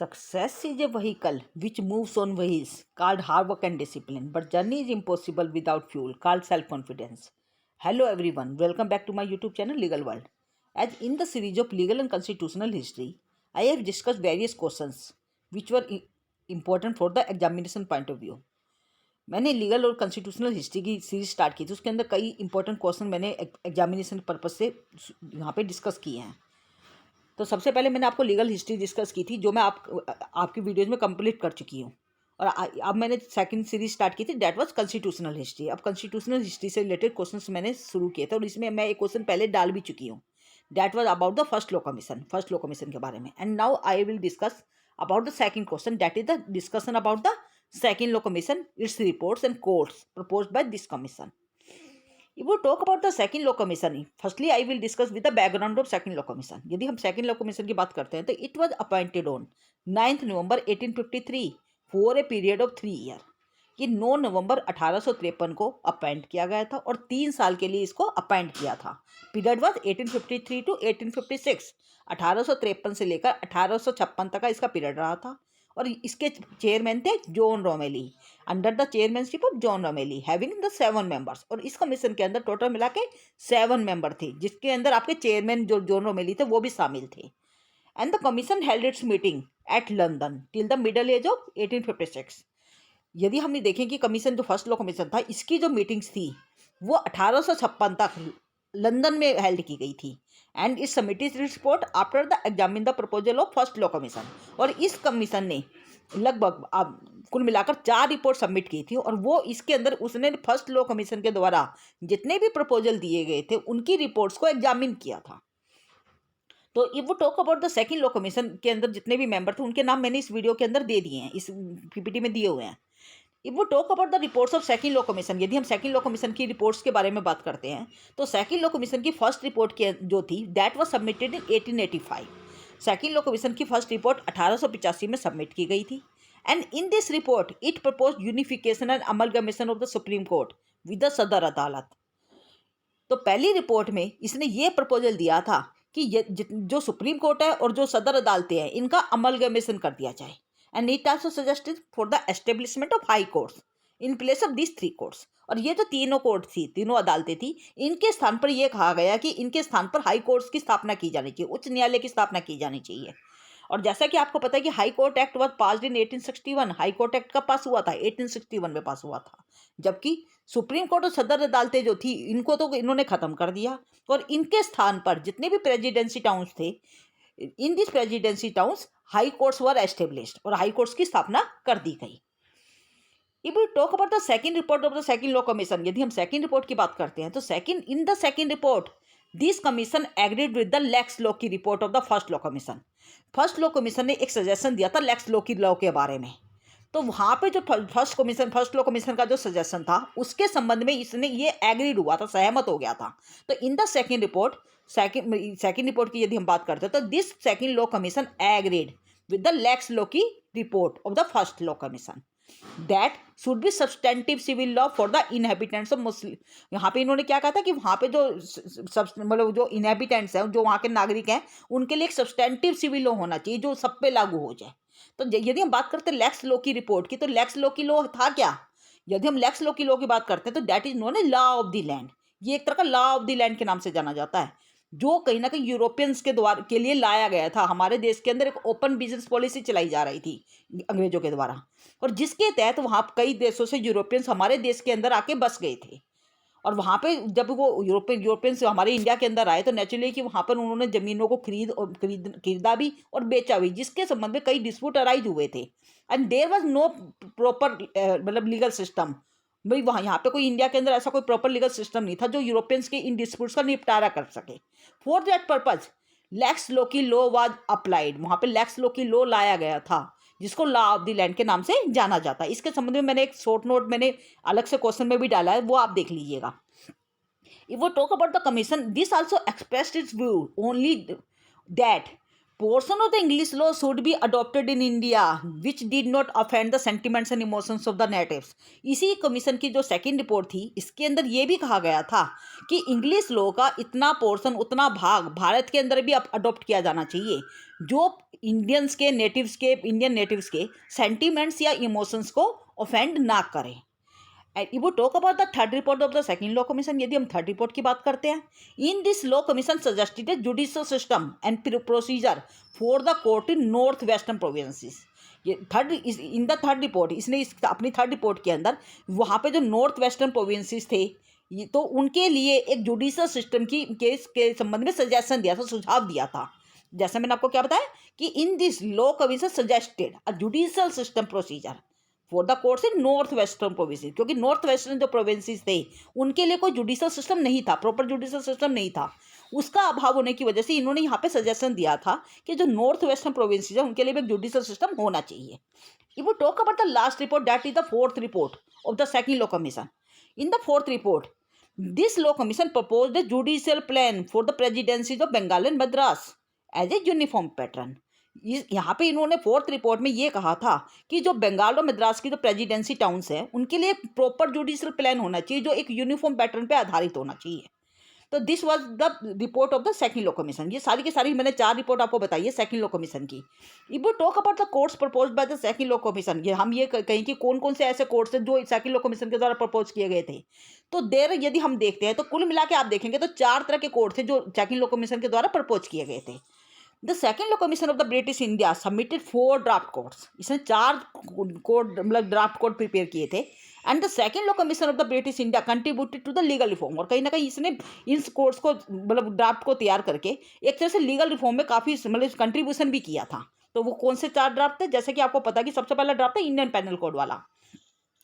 Success is a vehicle which moves on wheels called hard work and discipline, but journey is impossible without fuel called self-confidence. Hello everyone, welcome back to my YouTube channel Legal World. As in the series of legal and constitutional history, I have discussed various questions which were important for the examination point of view. मैंने legal और constitutional history की series start की थी, उसके अंदर कई important question मैंने examination purpose से यहाँ पे डिस्कस किए हैं। तो सबसे पहले मैंने आपको लीगल हिस्ट्री डिस्कस की थी, जो मैं आपकी वीडियोज़ में कंप्लीट कर चुकी हूँ। और अब मैंने सेकंड सीरीज स्टार्ट की थी, डैट वाज कॉन्स्टिट्यूशनल हिस्ट्री। अब कॉन्स्टिट्यूशनल हिस्ट्री से रिलेटेड क्वेश्चंस मैंने शुरू किए थे और इसमें मैं एक क्वेश्चन पहले डाल भी चुकी हूँ, that was about the first law commission के बारे में। And now I will discuss about the second question, that is the discussion about the second law commission, it's reports and codes proposed by this commission. If we talk about the second law commission, firstly I will discuss with the background of second law commission. यदि हम second law commission की बात करते हैं तो it was appointed on 9th November 1853 for a period of 3 years. ये 9 नवंबर 1853 को appoint किया गया था और 3 साल के लिए इसको अपॉइंट किया था। पीरियड वाज 1853 टू 1856, 1853 से लेकर 1856 तक का इसका पीरियड रहा था। और इसके चेयरमैन थे John Romilly, under the chairmanship of John Romilly, having the 7 members. और इस कमीशन के अंदर टोटल मिला के 7 मेंबर थे, जिसके अंदर आपके चेयरमैन जो जॉन रोमेली थे वो भी शामिल थे। And the commission held it's meeting at London till the middle age of 1856। यदि हम देखें कि कमीशन जो फर्स्ट लॉ कमीशन था, इसकी जो मीटिंग्स थी वो 1856 तक लंदन में हेल्ड की गई थी। एंड इस submitted report after the examine the proposal of first law commission. और इस कमीशन ने लगभग कुल मिलाकर 4 रिपोर्ट सबमिट की थी और वो इसके अंदर उसने फर्स्ट लॉ कमीशन के द्वारा जितने भी प्रपोजल दिए गए थे उनकी रिपोर्ट्स को एग्जामिन किया था। तो इफ वो talk about the second law commission के अंदर जितने भी मेंबर थे उनके नाम मैंने इस वीडियो के अंदर दे दिए हैं, इस पीपीटी में दिए हुए हैं। इफ वो talk about the reports of second law commission, यदि हम सेकंड लॉ कमीशन की रिपोर्ट्स के बारे में बात करते हैं तो सेकंड लॉ कमीशन की फर्स्ट रिपोर्ट के जो थी that was submitted in 1885। Second law commission की फर्स्ट रिपोर्ट 1885 में सबमिट की गई थी। And in this report it propose unification and amalgamation of the supreme court with the सदर अदालत। तो पहली रिपोर्ट में इसने ये प्रपोजल दिया था कि जो सुप्रीम कोर्ट है और जो सदर अदालतें हैं इनका अमलगमेशन कर दिया जाए। And it also suggested for the establishment of high courts in place of this 3 courts. और ये जो तीनों कोर्ट थी, तीनों अदालतें थी, इनके स्थान पर यह कहा गया कि इनके स्थान पर हाई कोर्ट्स की स्थापना की जानी चाहिए, उच्च न्यायालय की स्थापना की जानी चाहिए। और जैसा कि आपको पता है कि high court act was passed in 1861, high court act कब पास हुआ था? 1861 में पास हुआ था। जबकि सुप्रीम कोर्ट और सदर अदालतें जो थी इनको तो इन्होंने खत्म कर दिया और इनके स्थान पर जितने भी प्रेसिडेंसी टाउन्स थे, in this presidency towns high courts were established और हाई कोर्ट्स की स्थापना कर दी गई। If we talk about the second report of the second law commission, यदि हम सेकंड रिपोर्ट की बात करते हैं तो in the second report this commission agreed with the lex law की report of the first law commission. First law commission ने एक सजेशन दिया था लेक्स लॉ की लॉ के बारे में। तो वहाँ पे जो फर्स्ट लॉ कमीशन का जो सजेशन था उसके संबंध में इसने ये एग्रीड हुआ था, सहमत हो गया था। तो in the second report, second report की यदि हम बात करते हैं तो this second law commission agreed with the lex law की report of the first law commission that should be substantive civil law for the inhabitants of Muslim. यहाँ पे इन्होंने क्या कहा था कि वहाँ पे जो मतलब जो इनहेबिटेंट्स हैं, जो वहाँ के नागरिक हैं, उनके लिए एक सब्सटेंटिव सिविल लॉ होना चाहिए जो सब पे लागू हो जाए। तो यदि हम बात करते हैं लेक्स लॉ की रिपोर्ट की, तो लेक्स लॉ की लॉ था क्या? यदि हम लेक्स लॉ की लॉ की बात करते हैं तो that is known a law of the land. ये एक तरह का लॉ ऑफ द लैंड के नाम से जाना जाता है, जो कहीं ना कहीं यूरोपियंस के द्वारा के लिए लाया गया था। हमारे देश के अंदर एक ओपन बिजनेस पॉलिसी चलाई जा रही थी अंग्रेजों के द्वारा, और जिसके तहत वहाँ कई देशों से यूरोपियंस हमारे देश के अंदर आके बस गए थे। और वहाँ पे जब वो यूरोपियंस हमारे इंडिया के अंदर आए तो नेचुरली कि वहाँ पर उन्होंने ज़मीनों को खरीदा भी और बेचा भी, जिसके संबंध में कई डिस्प्यूट अराइज हुए थे। And there was no proper मतलब लीगल सिस्टम। भाई वहाँ यहाँ पे कोई इंडिया के अंदर ऐसा कोई प्रॉपर लीगल सिस्टम नहीं था जो यूरोपियंस के इन डिस्प्यूट्स का निपटारा कर सके। For that purpose lex law की लॉ वाज अप्लाइड। वहाँ पे लेक्स लॉ की लॉ लाया गया था जिसको लॉ ऑफ द लैंड के नाम से जाना जाता है। इसके संबंध में मैंने एक शॉर्ट नोट मैंने अलग से क्वेश्चन में भी डाला है, वो आप देख लीजिएगा। If we talk about the commission, this also expressed its view only that portion of the English law should be adopted in India which did not offend the sentiments and emotions of the natives। इसी commission की जो second report थी इसके अंदर ये भी कहा गया था कि इंग्लिश लॉ का इतना पोर्शन, उतना भाग भारत के अंदर भी अडॉप्ट किया जाना चाहिए जो इंडियंस के, नेटिव्स के, इंडियन नेटिव्स के सेंटिमेंट्स या इमोशंस को ऑफेंड ना करें। And if we talk about the third report of the second law commission, यदि हम थर्ड रिपोर्ट की बात करते हैं, in this law commission suggested a judicial system and procedure for the court in north western provinces. ये in the third report, इसने अपनी third report के अंदर वहाँ पे जो नॉर्थ वेस्टर्न प्रोविंसेस थे तो उनके लिए एक जुडिशियल सिस्टम की केस के संबंध में सजेशन दिया था, सुझाव दिया था। जैसे मैंने आपको क्या बताया कि इन this law commission suggested a judicial system procedure for the courts in north western provinces, क्योंकि नॉर्थ वेस्टर्न जो प्रोविंसेस थे उनके लिए कोई जुडिशियल सिस्टम नहीं था, प्रॉपर जुडिशियल सिस्टम नहीं था। उसका अभाव होने की वजह से इन्होंने यहाँ पे सजेशन दिया था कि जो नॉर्थ वेस्टर्न प्रोविंसेस है उनके लिए भी एक जुडिशियल सिस्टम होना चाहिए। If we talk about the last report, that is the fourth report of the second law commission. In the fourth report this law commission proposed a judicial plan for the presidencies of Bengal and Madras as a uniform pattern। यहाँ पे इन्होंने fourth report में ये कहा था कि जो बंगाल और मद्रास की जो प्रेसिडेंसी टाउन्स हैं उनके लिए प्रॉपर जुडिशियल प्लान होना चाहिए जो एक यूनिफॉर्म पैटर्न पे आधारित होना चाहिए। तो this was the report of the second law commission. ये सारी की सारी मैंने 4 रिपोर्ट आपको बताई है सेकंड लॉ कमीशन की। If we talk about the courts proposed by the second law commission, ये हम ये कहें कि कौन कौन से ऐसे कोर्ट्स हैं जो सेकंड लॉ कमीशन के द्वारा प्रपोज किए गए थे, तो देर यदि हम देखते हैं तो कुल मिला के आप देखेंगे तो 4 तरह के कोर्ट थे जो सेकंड लॉ कमीशन के द्वारा प्रपोज किए गए थे। The second law commission of the British India submitted 4 draft codes. इसने 4 कोड मतलब ड्राफ्ट कोड प्रिपेयर किए थे। And the second law commission of the British India contributed to the legal reform, और कहीं ना कहीं इसने इन कोड्स को मतलब ड्राफ्ट को तैयार करके एक तरह से लीगल रिफॉर्म में काफ़ी मतलब कंट्रीब्यूशन भी किया था। तो वो कौन से 4 ड्राफ्ट थे? जैसे कि आपको पता कि सबसे पहला ड्राफ्ट है इंडियन पैनल कोड वाला,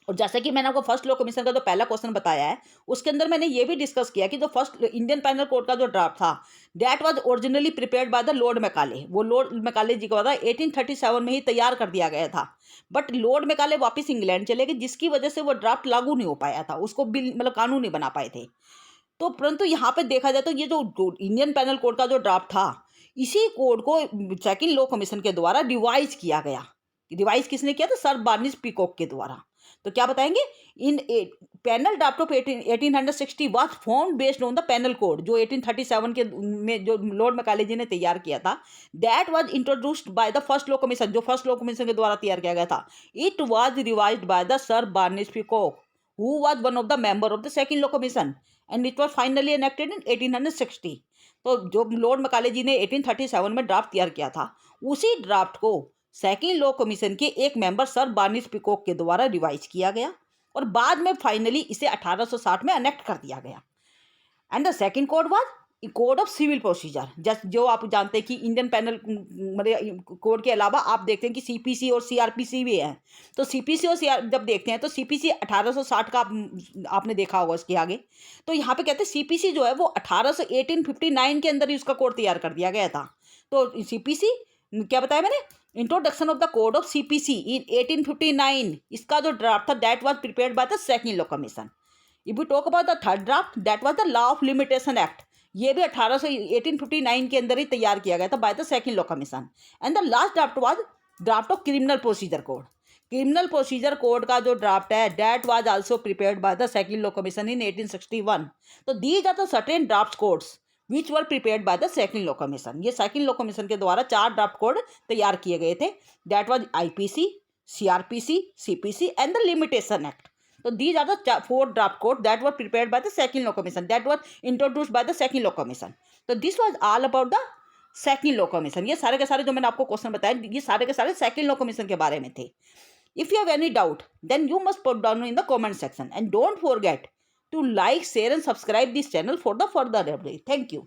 और जैसे कि मैंने आपको फर्स्ट लॉ कमीशन का जो पहला क्वेश्चन बताया है उसके अंदर मैंने ये भी डिस्कस किया कि जो फर्स्ट इंडियन पैनल कोड का जो ड्राफ्ट था that was originally prepared by the Lord Macaulay. वो लॉर्ड मैकाले जी को 1837 में ही तैयार कर दिया गया था, बट लॉर्ड मैकाले वापस इंग्लैंड चले गए जिसकी वजह से वो ड्राफ्ट लागू नहीं हो पाया था, उसको बिल मतलब कानून नहीं बना पाए थे। तो परंतु यहाँ पे देखा जाए तो ये जो इंडियन पैनल कोड का जो ड्राफ्ट था इसी कोड को सेकंड लॉ कमीशन के द्वारा रिवाइज किया गया। रिवाइज किसने किया था? सर बार्निस पीकॉक के द्वारा। तो क्या बताएंगे? इन panel draft of 1860 was form based on the panel code जो 1837 के में जो लॉर्ड मैकाले जी ने तैयार किया था। That was introduced by the first law commission, जो फर्स्ट लॉ कमीशन के द्वारा तैयार किया गया था। It was revised by the sir varnish peacock who was one of the member of the second law commission and it was finally enacted इन 1860। तो जो Lord Macaulay जी ने 1837 में ड्राफ्ट तैयार किया था उसी ड्राफ्ट को सेकंड लॉ कमीशन के एक मेंबर सर बार्निस पीकॉक के द्वारा रिवाइज किया गया और बाद में फाइनली इसे 1860 में अनेक्ट कर दिया गया। And the second code was code of civil procedure. Just जो आप जानते हैं कि इंडियन पैनल मतलब कोड के अलावा आप देखते हैं कि सीपीसी और सीआरपीसी भी है। तो सीपीसी और सीआर जब देखते हैं तो सीपीसी 1860 का आपने देखा होगा इसके आगे। तो यहाँ पे कहते हैं सीपीसी जो है वो 1859 के अंदर ही उसका कोड तैयार कर दिया गया था। तो सीपीसी क्या बताया मैंने? Introduction of the code of CPC in 1859, इसका जो ड्राफ्ट था that was prepared by the second law commission. If we talk about the third draft that was the law of limitation act, ये भी 1859 के अंदर ही तैयार किया गया था by the second law commission. And the last draft was draft of criminal procedure code. Criminal procedure code का जो ड्राफ्ट है that was also prepared by the second law commission in 1861। तो these are the certain draft codes which were prepared by the second law commission. ये second law commission के द्वारा 4 draft code तैयार किए गए थे। That was IPC, CrPC, CPC and the limitation act. तो these are the 4 draft code that were prepared by the second law commission, that was introduced by the second law commission. तो this was all about the second law commission. ये सारे के सारे जो मैंने आपको question बताए ये सारे के सारे सेकंड लॉ कमीशन के बारे में थे। If you have any doubt then you must put down in the comment section and don't forget to like, share and subscribe this channel for the further update. Thank you.